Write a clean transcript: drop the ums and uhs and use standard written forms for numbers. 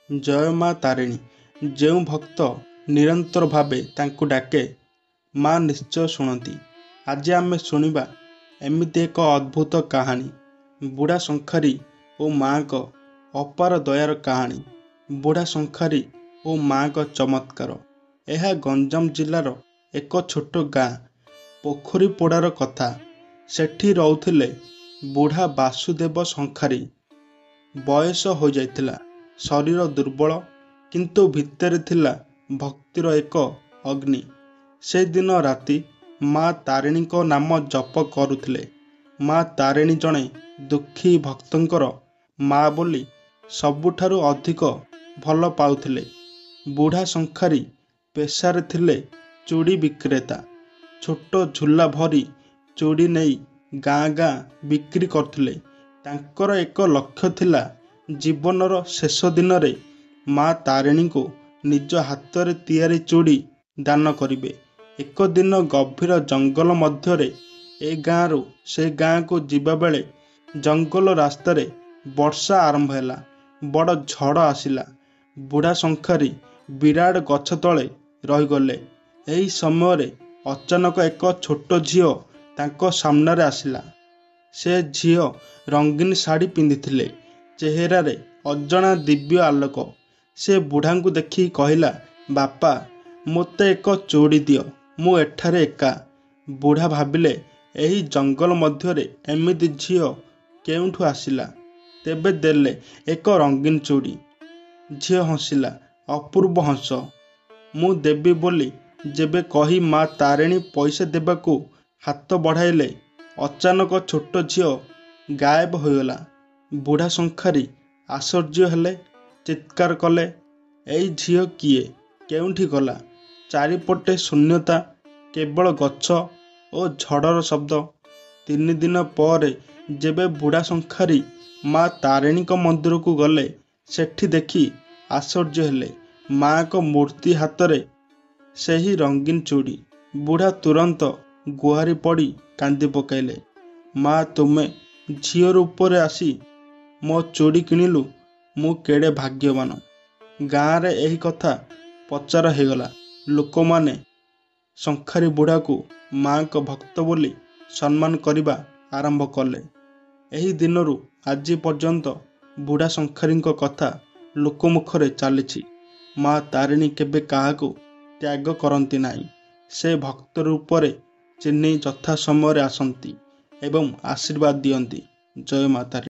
ଜୟ ମା ତାରିଣୀ। ଯେଉଁ ଭକ୍ତ ନିରନ୍ତର ଭାବେ ତାଙ୍କୁ ଡାକେ, ମା ନିଶ୍ଚୟ ଶୁଣନ୍ତି। ଆଜି ଆମେ ଶୁଣିବା ଏମିତି ଏକ ଅଦ୍ଭୁତ କାହାଣୀ, ବୁଢ଼ା ଶଙ୍ଖାରୀ ଓ ମାଙ୍କ ଅପାର ଦୟାର କାହାଣୀ। ବୁଢ଼ା ଶଙ୍ଖାରୀ ଓ ମାଙ୍କ ଚମତ୍କାର। ଏହା ଗଞ୍ଜାମ ଜିଲ୍ଲାର ଏକ ଛୋଟ ଗାଁ ପୋଖରୀପଡ଼ାର କଥା। ସେଠି ରହୁଥିଲେ ବୁଢ଼ା ବାସୁଦେବ ଶଙ୍ଖାରୀ। ବୟସ ହୋଇଯାଇଥିଲା, ଶରୀର ଦୁର୍ବଳ, କିନ୍ତୁ ଭିତରେ ଥିଲା ଭକ୍ତିର ଏକ ଅଗ୍ନି। ସେଦିନ ରାତି ମା ତାରିଣୀଙ୍କ ନାମ ଜପ କରୁଥିଲେ। ମା ତାରିଣୀ ଜଣେ ଦୁଃଖୀ ଭକ୍ତଙ୍କର ମା ବୋଲି ସବୁଠାରୁ ଅଧିକ ଭଲ ପାଉଥିଲେ। ବୁଢ଼ା ଶଙ୍ଖାରୀ ପେଶାରେ ଥିଲେ ଚୁଡ଼ି ବିକ୍ରେତା। ଛୋଟ ଝୁଲା ଭରି ଚୁଡ଼ି ନେଇ ଗାଁ ଗାଁ ବିକ୍ରି କରୁଥିଲେ। ତାଙ୍କର ଏକ ଲକ୍ଷ୍ୟ ଥିଲା, ଜୀବନର ଶେଷ ଦିନରେ ମା ତାରିଣୀଙ୍କୁ ନିଜ ହାତରେ ତିଆରି ଚୁଡ଼ି ଦାନ କରିବେ। ଏକ ଦିନ ଗଭୀର ଜଙ୍ଗଲ ମଧ୍ୟରେ ଏ ଗାଁରୁ ସେ ଗାଁକୁ ଯିବାବେଳେ ଜଙ୍ଗଲ ରାସ୍ତାରେ ବର୍ଷା ଆରମ୍ଭ ହେଲା। ବଡ଼ ଝଡ଼ ଆସିଲା। ବୁଢ଼ା ଶଙ୍ଖାରୀ ବିରାଟ ଗଛ ତଳେ ରହିଗଲେ। ଏହି ସମୟରେ ଅଚାନକ ଏକ ଛୋଟ ଝିଅ ତାଙ୍କ ସାମ୍ନାରେ ଆସିଲା। ସେ ଝିଅ ରଙ୍ଗୀନ ଶାଢ଼ୀ ପିନ୍ଧିଥିଲେ, ଚେହେରାରେ ଅଜଣା ଦିବ୍ୟ ଆଲୋକ। ସେ ବୁଢ଼ାଙ୍କୁ ଦେଖି କହିଲା, ବାପା, ମୋତେ ଏକ ଚୁଡ଼ି ଦିଅ, ମୁଁ ଏଠାରେ ଏକା। ବୁଢ଼ା ଭାବିଲେ, ଏହି ଜଙ୍ଗଲ ମଧ୍ୟରେ ଏମିତି ଝିଅ କେଉଁଠୁ ଆସିଲା, ତେବେ ଦେଲେ ଏକ ରଙ୍ଗୀନ ଚୁଡ଼ି। ଝିଅ ହସିଲା, ଅପୂର୍ବ ହସ। ମୁଁ ଦେବି ବୋଲି ଯେବେ କହି ମା ତାରିଣୀ ପଇସା ଦେବାକୁ ହାତ ବଢ଼ାଇଲେ, ଅଚାନକ ଛୋଟ ଝିଅ ଗାୟବ ହୋଇଗଲା। ବୁଢ଼ା ଶଙ୍ଖାରୀ ଆଶ୍ଚର୍ଯ୍ୟ ହେଲେ, ଚିତ୍କାର କଲେ, ଏଇ ଝିଅ କିଏ, କେଉଁଠି ଗଲା? ଚାରିପଟେ ଶୂନ୍ୟତା, କେବଳ ଗଛ ଓ ଝଡ଼ର ଶବ୍ଦ। 3 ଦିନ ପରେ ଯେବେ ବୁଢ଼ା ଶଙ୍ଖାରୀ ମା ତାରିଣୀଙ୍କ ମନ୍ଦିରକୁ ଗଲେ, ସେଠି ଦେଖି ଆଶ୍ଚର୍ଯ୍ୟ ହେଲେ, ମାଙ୍କ ମୂର୍ତ୍ତି ହାତରେ ସେହି ରଙ୍ଗୀନ ଚୁଡ଼ି। ବୁଢ଼ା ତୁରନ୍ତ ଗୁହାରି ପଡ଼ି କାନ୍ଦି ପକାଇଲେ, ମା, ତୁମେ ଝିଅ ରୂପରେ ଆସି ମୋ ଚୁଡ଼ି କିଣିଲୁ, ମୁଁ କେଡ଼େ ଭାଗ୍ୟବାନ। ଗାଁରେ ଏହି କଥା ପ୍ରଚାର ହୋଇଗଲା। ଲୋକମାନେ ଶଙ୍ଖାରୀ ବୁଢ଼ାକୁ ମାଙ୍କ ଭକ୍ତ ବୋଲି ସମ୍ମାନ କରିବା ଆରମ୍ଭ କଲେ। ଏହି ଦିନରୁ ଆଜି ପର୍ଯ୍ୟନ୍ତ ବୁଢ଼ା ଶଙ୍ଖାରୀଙ୍କ କଥା ଲୋକମୁଖରେ ଚାଲିଛି। ମା ତାରିଣୀ କେବେ କାହାକୁ ତ୍ୟାଗ କରନ୍ତି ନାହିଁ। ସେ ଭକ୍ତ ରୂପରେ ଚିହ୍ନି ଯଥା ସମୟରେ ଆସନ୍ତି ଏବଂ ଆଶୀର୍ବାଦ ଦିଅନ୍ତି। ଜୟ ମା ତାରିଣୀ।